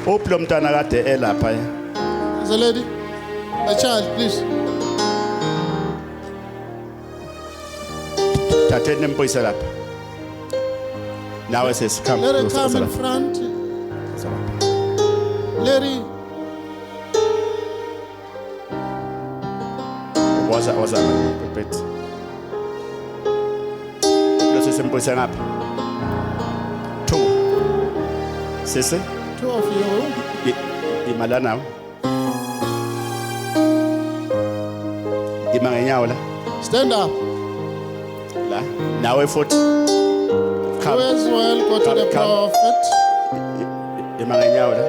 Uplo mntana kade elapha. There's a lady, a child, please. Thathe nempuyisa lapha. Now it says come. Let her come in front. Lady, was bit. Let's say empuyisa ngapha. 2. Sisi? 2 of you. Imala nawe. Ima ngenyawo la. Stand up. La. Nawe futhi. You as well, go to the prophet. Ima ngenyawo la.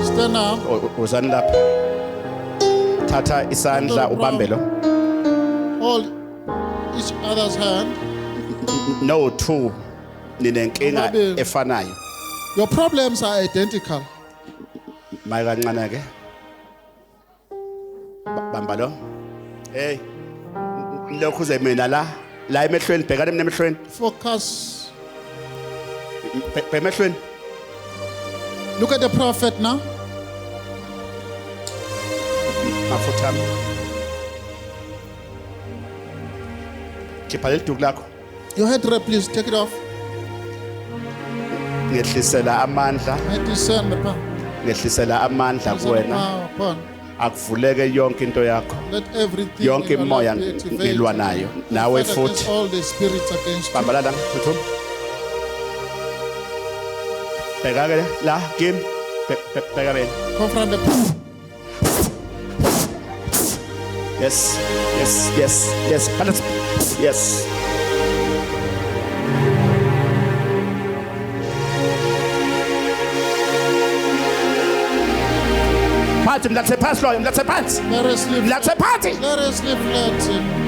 Stand up. Uzani lapha. Thatha isandla ubambe lo. Hold each other's hand. No 2. Ninenkinga Ubabili. efanayo. Your problems are identical. Maye kancane ke. Bamba lo. Hey. Lokhu ze mina la emehlweni bhekana mina emehlweni. Focus. Emehlweni. Look at the prophet now. Mafuthami. Khipha leduku lakho. Your head wrap, please take it off. Ngehlisela amandla, I discern the power. ngehlisela amandla kuwena. Upon. Akuvuleke yonke into yakho. Let everything Yonke in your imoya life be activated. ngilwa nayo. Nawe Fight against futhi. all the spirits against you. Bamba la thuthuma. Bheka ke la kimi. Bheka bena. Confront the power. Yes. Balance. Yes. Party, let's say pass Lord, let's say pass. Let us live. Let's say party. Let us live. Let him.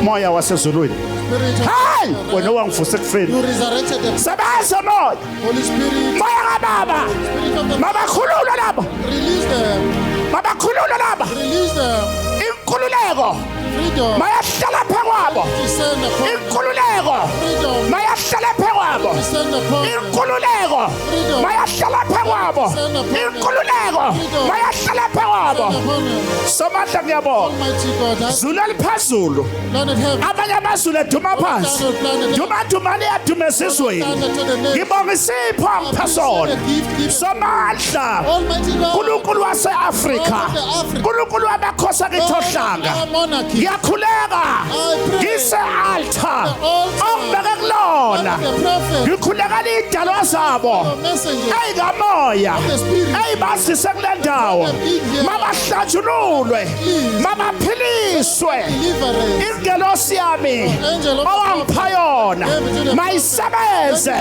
Moya wasezulwini. Spirit of Hayi, wena wangivuse kufeni. you resurrected the Sebenza moya. Holy Spirit. Moya kaBaba. Spirit of the Mabakhulula lapha. release them. Mabakhulula lapha. Release them. Inkululeko. Freedom. Mayahlala phekwabo. Descend upon them. Inkululeko. Freedom. Mayahlala phekwabo. Descend upon them. Inkululeko. Freedom. Mayahlala phekwabo. Inkululeko. Mayahlala phekwabo. Descend upon them. Somandla ngiyabonga. Almighty God, I Zula liphezulu. planet heaven. Amanye amazulu eduma phansi. Dumadumane yadume esizweni. Ngibonga isipho angipha sona. Somandla. Almighty God. uNkulunkulu wase-Afrika. uNkulunkulu wamakhosi akithi ohlanga. Our monarchy. Ngiyakhuleka ngise-altar ongibeke kulona. The prophet. Ngikhuleka idalwa zabo The messenger. eyikamoya The spirit. eyibasise kule ndawo mabahlatshululwe mabaphiliswe Deliverance. ingelosi yami Angel of owangipha yona mayisebenze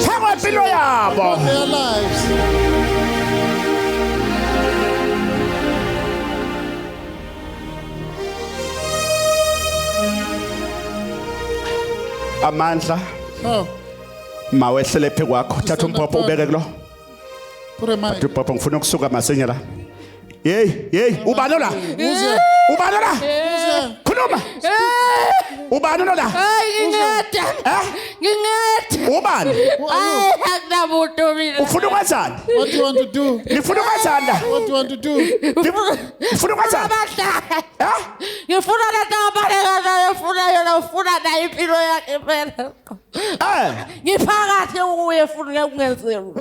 phekwempilo yabo. upon their lives. Amandla Oh, mawehlele phe kwakho thatha umbhobho ubeke kulo. put a mic. Umbhobho ngifuna ukusuka masinya la. Hey ubani la? Who's here? Ubani la? Who's here? Khuluma. Ubani la? Ubani? Who are you? Ufuna ukwenzani? What do you want to do? Ngifuna ukwenzani la? What do you want to do? Ngifuna ukwenzani? ngifuna lentabaleka ngifuna yona ufuna nayo impilo yakhe phela ngiphakathi kuye futhi ngekungenzeki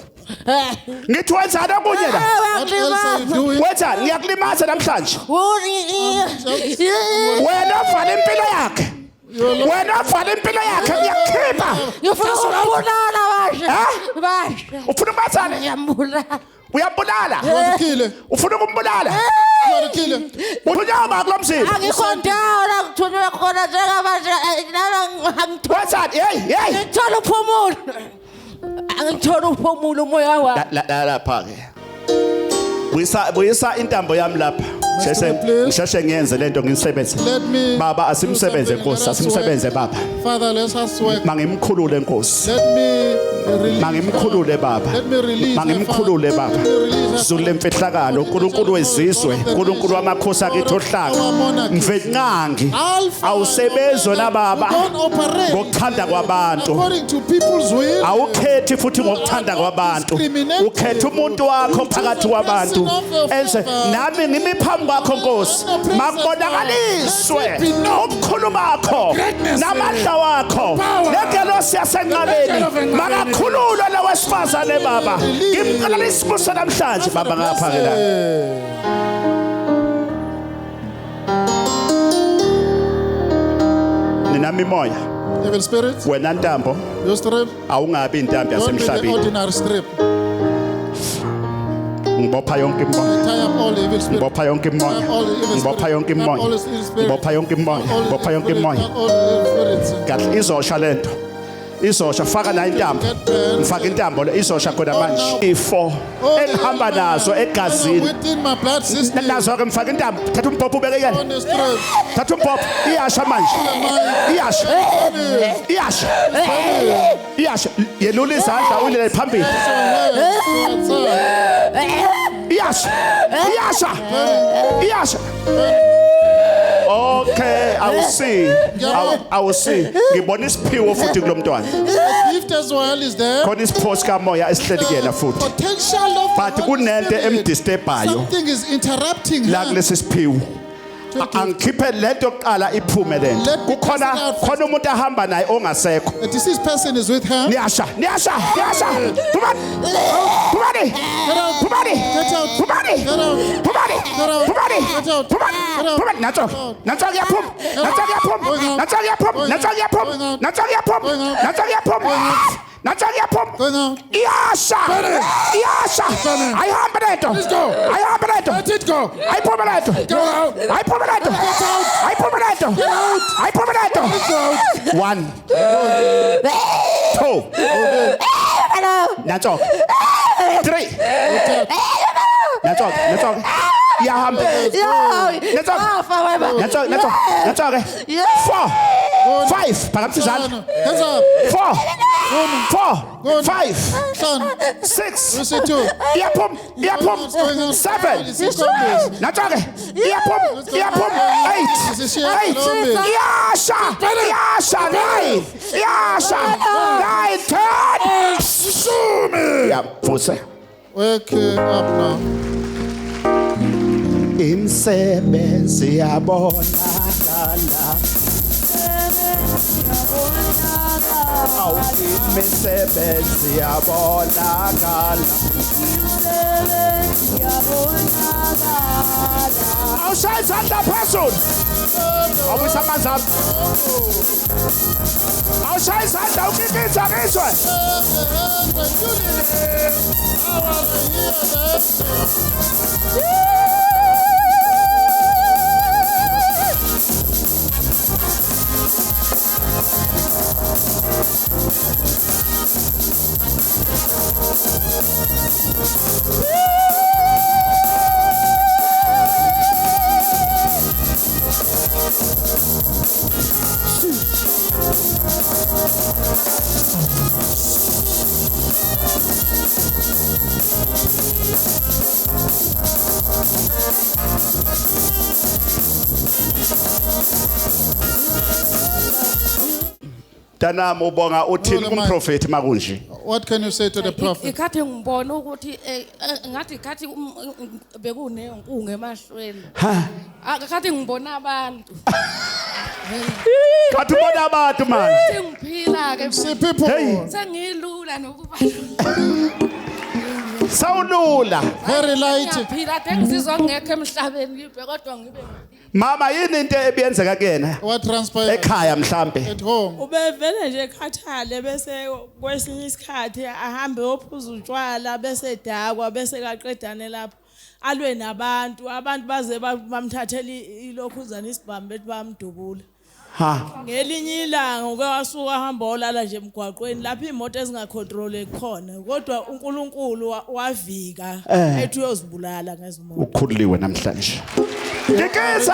Ngithi wenzani okunye la? What else are you doing? Wenzani? Ngiyakulimaza namhlanje. Uri- Wena uvala impilo yakhe. wena vala impilo yakhe uyakhipha ngifuna ukubulala basha ufuna ukubathana ngiyambulala uyambulala Uyakhile. ufuna ukumbulala Uyakhile. unyama kulomzimba angikho ndawo la kuthunywe khona njengamanje angithola wathani hey ngithola uphumulo angithola uphumulo umoya wami lapha ke buyisa intambo yami lapha ngisheshe ngiyenze lento ngisebenze Let me baba asimsebenze do something. Nkosi Let us asimsebenze work. baba Father, let us work. mangimkhulule Nkosi Let me release. mangimkhulule baba Let me release. mangimkhulule my baba Father. Let me release. zulu lemfihlakalo uNkulunkulu wezizwe uNkulunkulu wamakhosi akithi ohlanga mfenqangi awusebenzi wena baba Don't operate ngokuthanda kwabantu according to people's will. awukhethi futhi ngokuthanda kwabantu ukhetha umuntu wakho phakathi kwabantu enze nami ngimi phambi kwakho Nkosi makubonakaliswe ubukhulu bakho namandla wakho legelosi yasenqabeni makakhululwe lo wesifazane baba ngimqala isibuso namhlanje baba ngapha ke la ninami moya Evil spirit, wena ntambo your strip. awungabi intambo Don't be the yasemhlabeni ordinary strip. ngibopha yonke imoya Tie up all evil spirit. ngibopha yonke imoya ngibopha yonke imoya ngibopha yonke imoya ngibopha yonke imoya All evil spirits. kahle izosha lento izosha faka na intambo ngifaka intambo le izosha khona manje ifo elihamba nazo egazini Within my blood system. nazo ke ngifaka intambo thatha umbhobho ubeke yena On the strip. thatha umbhobho iyasha manje iyasha iyasha iyasha yelula izandla ulele phambili iyasha iyasha iyasha okay I will see ngibona isiphiwo futhi kulomntwana The gift as well is there. khona isiphosi kamoya esihleli kuyena futhi Potential of but kunento emdisturbayo something is interrupting la her. kulesi siphiwo angikhiphe lento oqala iphume lento Let me kukhona cast it out. khona umuntu ahamba naye ongasekho The deceased person is with her. niyasha phumani phumani phumani Get out. phumani Get out. phumani Get out. phumani Get out. phumani Get out. phumani natso kuyaphuma natso kuyaphuma Going out. natso kuyaphuma Going natso out. kuyaphuma Going out. natso kuyaphuma Going out. natso kuyaphuma Going out. natso kuyaphuma Going out. iyasha iyasha Burning. ayihambe lento Let's go. ayihambe lento Let it go. ayiphuma lento Go out. ayiphuma lento Get out. ayiphuma lento ayiphuma lento Go out. 1 2 natso 3 natso iyahamba natso ke 4 5 phakathi izandla Hands up. 4 Good. 5 Son. 6 You see two. iyaphuma 7 natso ke iyaphuma 8 iyasha 9 iyasha 9 10 sumi yavuse Wake up now. imsebenzi yabonakala imisebenzi yabonakala awushaya izandla phezulu awubuyisa amanzi ami awushaya izandla ukikitha ngizwe Tanami ubonga uthini kumprofeti makunje What can you say to the prophet? ikhathi ngibona ukuthi ngathi ikhathi bekunenkungu emahlweni akhathi ngibona abantu kathi ubona abantu manje sengiphila ke See people. Hey. sengilula nokuba sawulula Very light. ngiyaphila ade ngizizwa ngekho emhlabeni ngibe kodwa ngibe mama yini into ebiyenzeka kuyena What transpired ekhaya mhlambe at home? Ubevele nje ekhathale bese kwesinye isikhathi ahambe ophuza utshwala bese dakwa bese kaqedane lapho alwe nabantu baze bamthathela ilokhuzana isibhambe ethi bamdubula. ha Ngelinye ilanga uke wasuka hamba olala nje emgwaqweni lapho imoto ezingacontrol khona kodwa uNkulunkulu wavika ethi uyozibulala ngezimoto. ukhuliwe namhlanje kekeza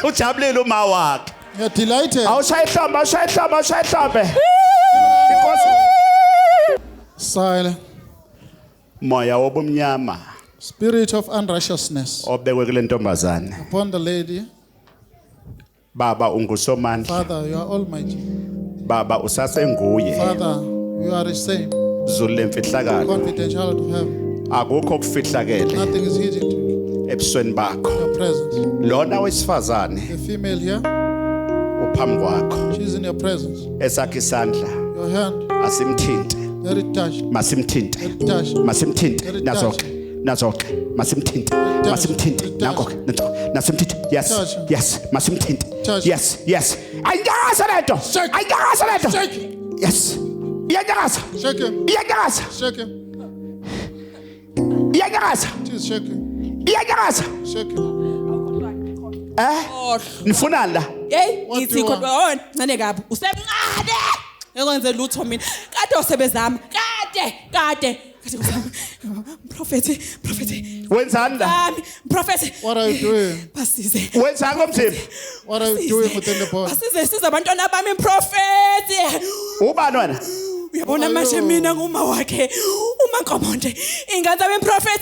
ujabulile uma wakhe You're delighted. awushaya ihlambe inkosi Silent. moya wobumnyama Spirit of unrighteousness obekwe kule ntombazane upon the lady. baba ungusomandla Father, you are almighty. baba usasenguye Father, you are the same. zulu lemfihlakalo Confidential to heaven. akukho kufihlakele Nothing is hidden to you. ebusweni bakho Your presence. lona wesifazane The female here, uphambi kwakho she's in your presence. esakhe isandla Your hand, asimthinte let it touch. masimthinte Let it touch. masimthinte Let it nazoke masimthinte touch. masimthinte Let it nako touch. nasimthinte yes Touch. yes masimthinte Touch. yes ayanyakaza lento Shake. ayanyakaza lento Shake. yes iyanyakaza Shake him. iyanyakaza Shake him. iyanyakaza It is shaking. iyanyakaza Shake him. nifunani la Hey, What ngithi do you kodwa wona ncane kabi usemncane ekwenze lutho mina kade usebezama kade prophet wenzani la ami prophet What are you doing? basize wenzani komthimba What are you doing within the body? basize siza abantwana bami prophet ubani wena uyabona manje mina nguma wakhe uma Nkomonde ingane zami prophet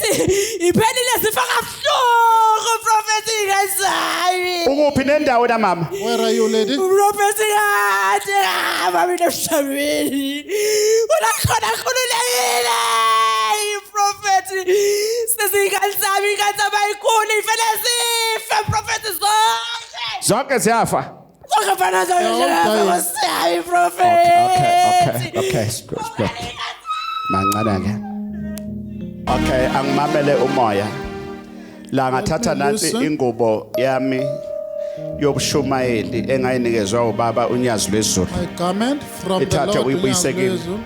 iphelile zifaka buhlungu prophet ingazami ukuphi nendawo na mama Where are you, lady? prophet kade mami emhlabeni wena khona khululekile prophet sezingane zami ayikhuli ivele zife prophet zonke ziyafa zonke fana They're all dying. zami prophet okay stop mancane ke okay angimamele umoya la ngathatha nansi Listen. ingubo yami yobushumayeli engayinikezwa ubaba unyazi lwezulu My garment from the ithathe Lord. uyibuyise kimi Unyazo.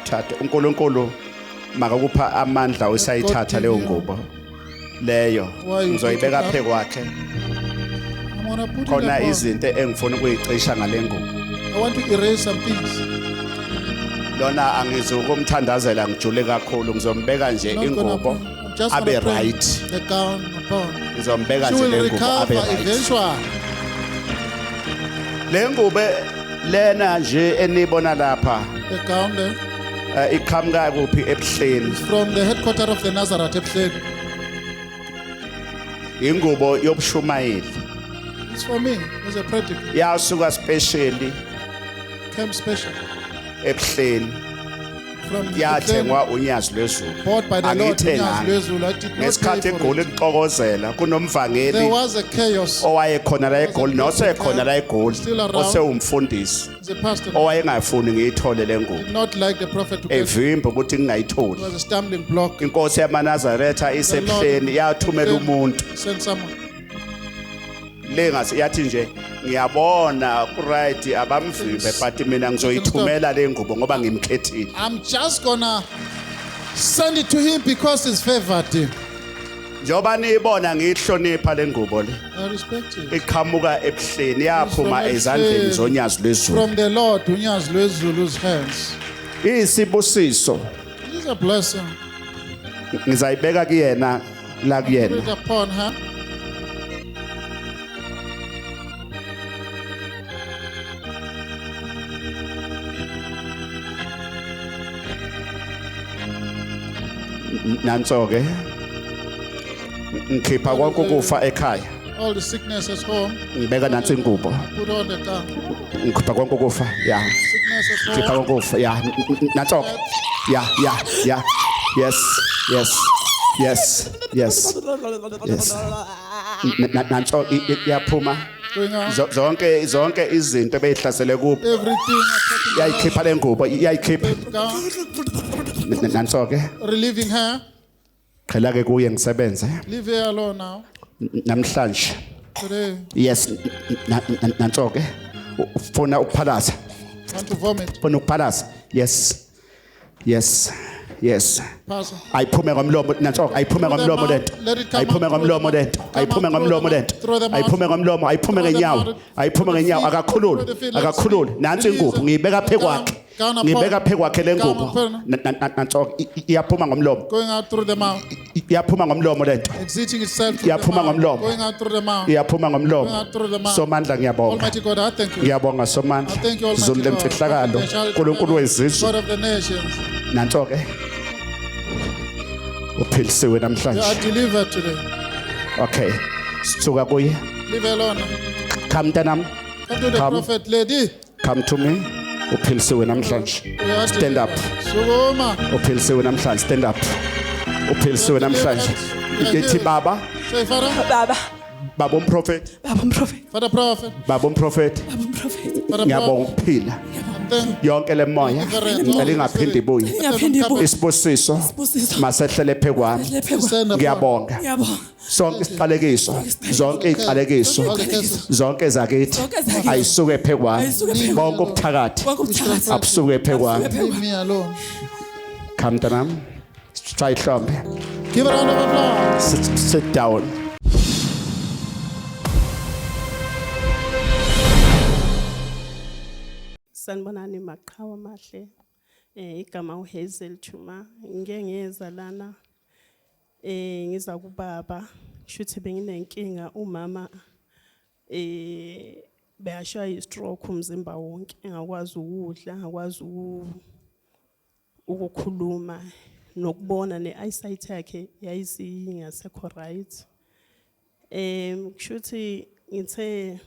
thatha uNkulunkulu makakupha amandla usayithatha leyo ngubo leyo Why you ngizoyibeka put it phe kwakhe I'm gonna put it khona upon. izinto engifuna ukuyicisha ngale ngubo I want to erase some things. lona angizokumthandazela ngijule kakhulu ngizombeka nje Not gonna ingubo put- I'm just abe gonna put right the gown upon. ngizombeka She nje will le ngubo abe recover right eventually. le ngubo lena nje enibona lapha The gown there iqhamuka kuphi ebuhleni from the headquarters of the Nazareth Ephraim. ingubo yobushumayeli It's for me. It's a practical yasuka specially camp special ebuhleni from the yathengwa unyazi lwezulu bought by the Lord. Angiyithenganga. Unyazo lwezulu. I did not ngesikhathi pay for egoli it. lixokozela There kunomvangeli was a chaos. owayekhona la egoli nosekhona la egoli Still around. osewumfundisi The pastor owayengafuni ngiyithole le ngubo did not like the prophet to pay. It evimba ukuthi ngingayitholi was a stumbling block. inkosi yamanazaretha The isebuhleni yathumela sent- umuntu sent someone. lengase yathi nje ngiyabona kuright abamvimbe but mina ngizoyithumela le ngubo ngoba ngimkhethile I'm just gonna send it to him because he's favored him. njoba niyibona ngiyihlonipha le ngubo le I respect it. iqhamuka ebuhleni yaphuma From ezandleni Ephraim. zonyazi lwezulu From the Lord, Unyazo lwezulu's hands. isibusiso This is a blessing. ngizayibeka kuyena la Put it kuyena upon her. nanso ke ngikhipha konke ukufa ekhaya All the sickness is home. ngibeka nansi ingubo Put on the gown. ngikhipha konke ukufa ya Sickness is khipha home. konke ukufa ya nanso ya yes yes yes yes yes nanso iyaphuma Going out. zonke izinto ebeyihlasele kubo Everything attacking yayikhipha lengubo yayikhipha her. Down. nanso ke Relieving her. qhela ke kuye ngisebenze Leave her alone now. namhlanje Today. yes nanso ke ufuna ukuphalaza Want to vomit. ufuna ukuphalaza yes Pastor. ayiphume ngomlomo nanso ayiphume ngomlomo lento ayiphume ngomlomo lento ayiphume ngomlomo lento ayiphume ngomlomo ayiphume ngenyawo ayiphume ngenyawo akakhulule nansi ingubo ngiyibeka phekwakhe ngibeka phekwakhe lengubo nanso iyaphuma ngomlomo Going out through the mouth. iyaphuma ngomlomo lento Exiting itself through the Iyaphuma mouth. ngomlomo. Going out through the mouth. iyaphuma ngomlomo Going out through the mouth. somandla ngiyabonga Almighty God, I thank you. ngiyabonga I somandla thank you, Almighty zulu God. lemfihlakalo Confidentiality, uNkulunkulu wezizwe God of the nations. nanso ke uphilisiwe You namhlanje are delivered today. okay sithuka kuye Leave her alone. come mntanami Come to the Come. prophet, lady. come to me uphilisiwe namhlanje We are stand up Sukuma. uphilisiwe namhlanje stand up uphilisiwe namhlanje ithi baba Say, Father. baba umprofeti Baba umprofeti, Father prophet. baba umprofeti baba umprofeti. Father ngiyabonga prophet. ukuphila Thank yonke le moya ngicela ingaphindi ibuye Ngiyaphinde ibuye. isibusiso Isibusiso. masehlele phekwami you. Lephekwa. Send upon. ngiyabonga Ngiyabonga. sonke isiqalekiso zonke iziqalekiso zonke zakithi Zonke zakithi. ayisuke phekwami Ayisuke phekwami. bonke ubuthakathi Bonke ubuthakathi. abusuke phekwami Leave me alone. come mntanami try ihlombe Give a round of applause. sit down Sanibonani maqhawe amahle. Igama uHazel Chuma. Ngike ngiyeza lana ngiza kubaba. Shuthi benginenkinga umama beyashaya istroke umzimba wonke engakwazi ukudla, engakwazi ukukhuluma nokubona ne-eyesight yakhe yayisingasekho right. Kushuthi ngithe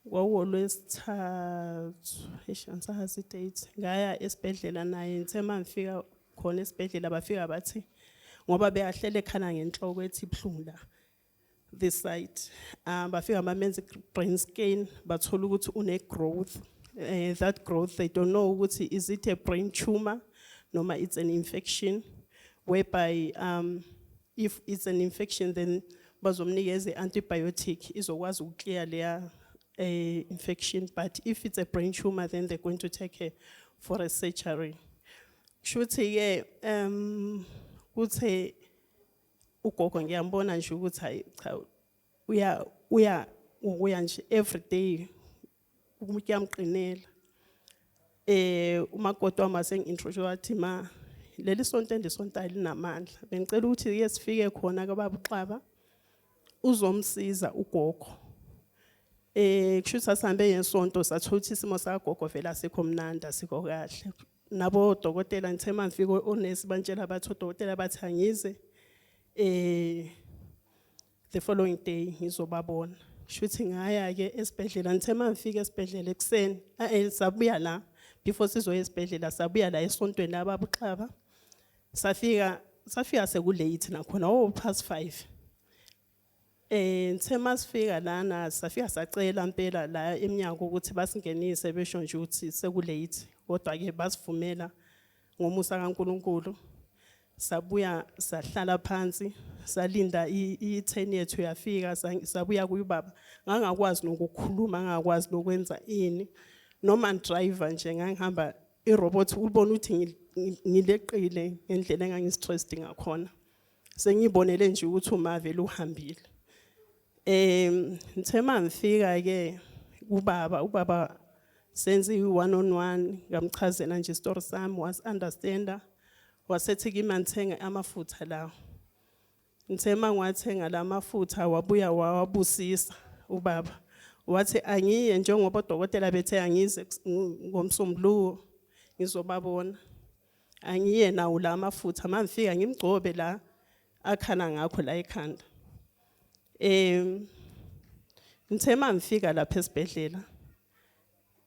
ngolwesithathu angisazi idate ngaya esibhedlela naye ngithe mangifika khona esibhedlela bafika bathi ngoba beyahlele ekhana ngenhloko ethi ibhlungu la this side bafika bamenza brain scan bathola ukuthi une growth that growth they don't know ukuthi is it a brain tumor noma it's an infection whereby if it's an infection then bazomnikeza antibiotic izokwazi ukclear leya infection, but if it's a brain tumor, then they're going to take her for a surgery. Shuthi uthe ugogo ngiyambona nje ukuthi hayi cha uya nje every day ukuyamqinela. Umakoti wami asengi-introduce wathi ma leli sonto endisontayo linamandla. Bengicela ukuthi ke sifike khona kababa uXaba uzomsiza ugogo. Kushuthi asihambe ngesonto sathola ukuthi isimo sakagogo vele asikho mnandi asikho kahle. Nabo dokotela ngithe mangifika onesi bantshela bathi odokotela bathi angize the following day ngizobabona. Kushuthi ngaya ke esibhedlela ngithe mangifika esibhedlela ekseni sabuya la before sizoya esibhedlela sabuya la esontweni lababa uXaba. Safika sekulate nakhona past 5. Ngithe masifika lana safika sacela impela la eminyango ukuthi basingenise besho nje ukuthi sekulate kodwa ke basivumela ngomusa kaNkuluNkulu. Sabuya sahlala phansi salinda i-10 yethu yafika sabuya kuyibaba ngangakwazi nokukhuluma ngangakwazi nokwenza ini noma driver nje ngangihamba irobot ubona ukuthi ngileqile ngendlela engangistressed ngakhona sengibonele nje ukuthi umavele uhambile. Ngithe mangifika ke ubaba senze i-1-on-1 ngamchazela nje story sami was understander wasethi kimi ngithenga amafutha lawo. Ngithe mangwathenga la mafutha wabuya wawabusisa ubaba wathi angiye njengoba odokotela bethe angize ngomsombuluko ngizobabona angiye nawo la mafutha mangifika ngimgcobe la akhana ngakho la ekhanda. Ngithe mangifika lapha esibhedlela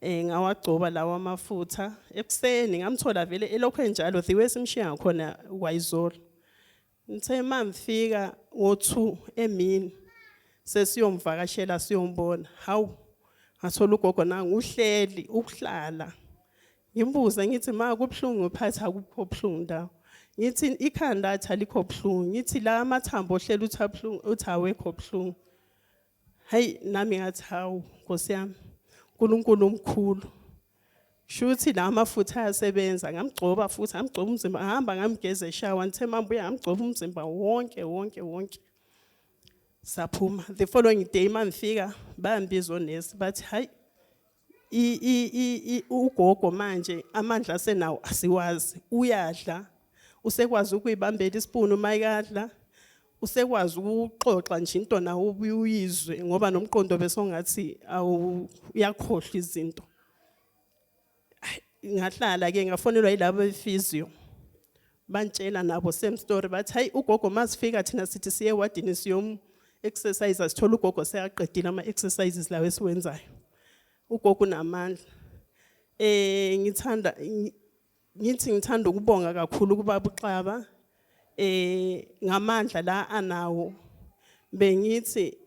ngawagcoba lawa amafutha ekuseni ngamthola vele elokho enjalo the way simshiya ngakhona kwayizolo. Ngithe mangifika ngo2 emini sesiyomvakashela siyombona. Hawu, ngathola ugogo nangu uhleli ukuhlala. Ngimbuza ngithi ma kubhlungu phatha akukho bhlungu ndawo. Ngithi ikhanda athi alikho bhlungu. Ngithi la amathambo ohleli uthi abhlungu uthi awekho bhlungu. Hayi nami ngathi hawu Nkosi yami uNkulunkulu omkhulu. Shuthi la amafutha ayasebenza ngamgcoba futhi ngamgcoba umzimba ngahamba ngamgeza eshawa ngithe mambuya ngamgcoba umzimba wonke. Saphuma the following day mangifika bayambiza onesi bathi hayi ugogo manje amandla asenawo asiwazi uyadla usekwazi ukuyibambela isipunu mayikadla usekwazi ukuxoxa nje into nawo ubuyizwe ngoba nomqondo bese ngathi uyakhohlwa izinto. Ngahlala ke ngafonelwa yilabo bephysio bantshela nabo same story bathi hayi ugogo masifika thina sithi siye wadini siyom exercise sithola ugogo seyaqedile ama exercises lawo esiwenzayo. Ugogo unamandla. Ngithanda ukubonga kakhulu kubaba uXaba ngamandla la anawo. Bengithi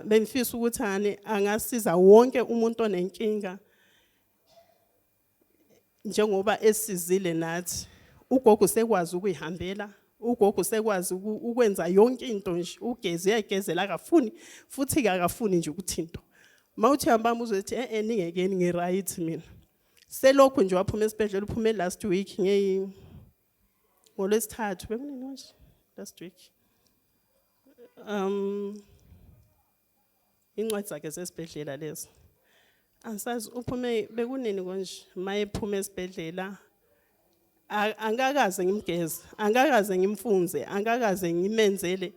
bengifisa ukuthi angasiza wonke umuntu onenkinga njengoba esizile nathi. Ugogo sekwazi ukuyihambela, ugogo sekwazi ukwenza yonke into nje, uyagezela akafuni futhi akafuni nje ukuthinto. Mawuthi hamba uzothi ningekeni ngiright mina. Selokhu nje waphuma esibhedlela uphume last week ngolwesithathu bekunini manje last week. Incwadi zakhe sesibhedlela lezo. Ansazi uphume bekunini konje mayephuma esibhedlela angakaze ngimgeze, angakaze ngimfunze, angakaze ngimenzele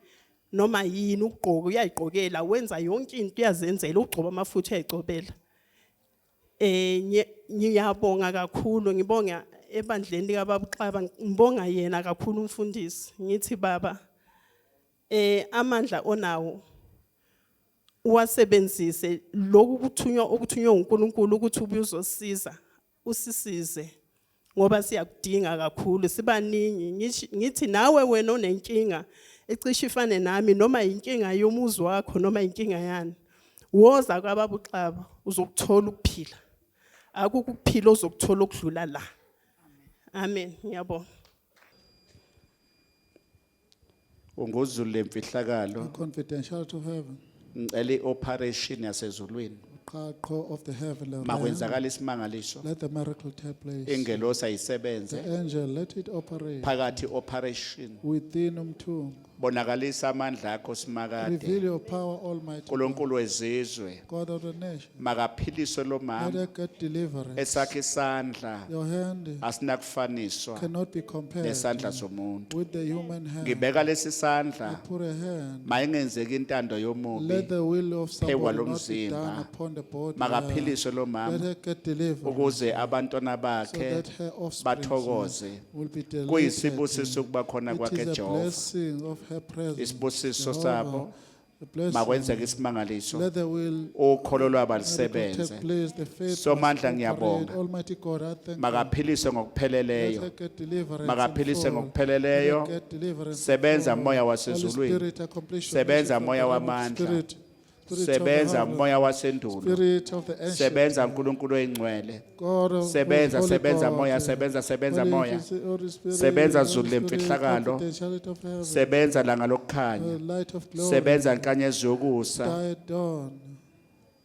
noma yini ukugqoka uyayiqokela wenza yonke into uyazenzela ugcoba amafutha uyayicobela. Ngiyabonga kakhulu ngibonga ebandleni likaBaba uXaba ngibonga yena kakhulu umfundisi ngithi baba amandla onawo uwasebenzise lokhu okuthunywa uNkulunkulu ukuthi ubuye uzosiza usisize ngoba siyakudinga kakhulu sibaningi. Ngithi nawe wena onenkinga ecishe ifane nami noma inkinga yomuzi wakho noma inkinga yani woza kwaBaba uXaba uzokuthola ukuphila. Akukuphila ozokuthola ukudlula la. Amen. Ngiyabonga. Ungozulu lemfihlakalo Confidentiality of heaven. ngicela operation yasezulwini Qaqo of the heaven. makwenzakala isimangaliso Let the miracle take place. ingelosi ayisebenze The angel, let it operate phakathi operation within umthungo. bonakalisa amandla akho simakade Reveal your power, Almighty God, uNkulunkulu wezizwe God of the nation. makaphiliswe lo Let mama her get deliverance. esakhe isandla Your hand asinakufaniswa cannot be compared nesandla somuntu with the human hand. ngibeka lesi sandla Put a hand. mayingenzeki intando Let yomubi the will of somebody not be lomzimba. done upon the body. makaphiliswe lo Let mama her get deliverance. ukuze abantwana So bakhe that her offspring bathokoze will be delivered. kuyisibusiso ukuba khona It kwakhe is a Jehova blessing of her presence. isibusiso Jehovah, sabo a blessing. makwenzeke isimangaliso Let the will ukholo lwabo miracle take lisebenze place. The faith Somandla must operate. ngiyabonga. Almighty God, I thank you. makaphiliswe Let ngokupheleleyo her get deliverance makaphiliswe in full. ngokupheleleyo Let her get deliverance in sebenza full. moya Holy wasezulwini Spirit, accomplish your sebenza mission moya for the realm of wamandla spirit. Spirit of the sebenza heart, moya wasendulo Spirit of the ancient, sebenza uNkulunkulu oyingcwele God of sebenza Holy sebenza God, moya sebenza Holy moya Spirit, sebenza Holy zulu Spirit, lemfihlakalo confidentiality of heaven, sebenza langa lokukhanya the light of glory, sebenza nkanyezi yokusa died dawn,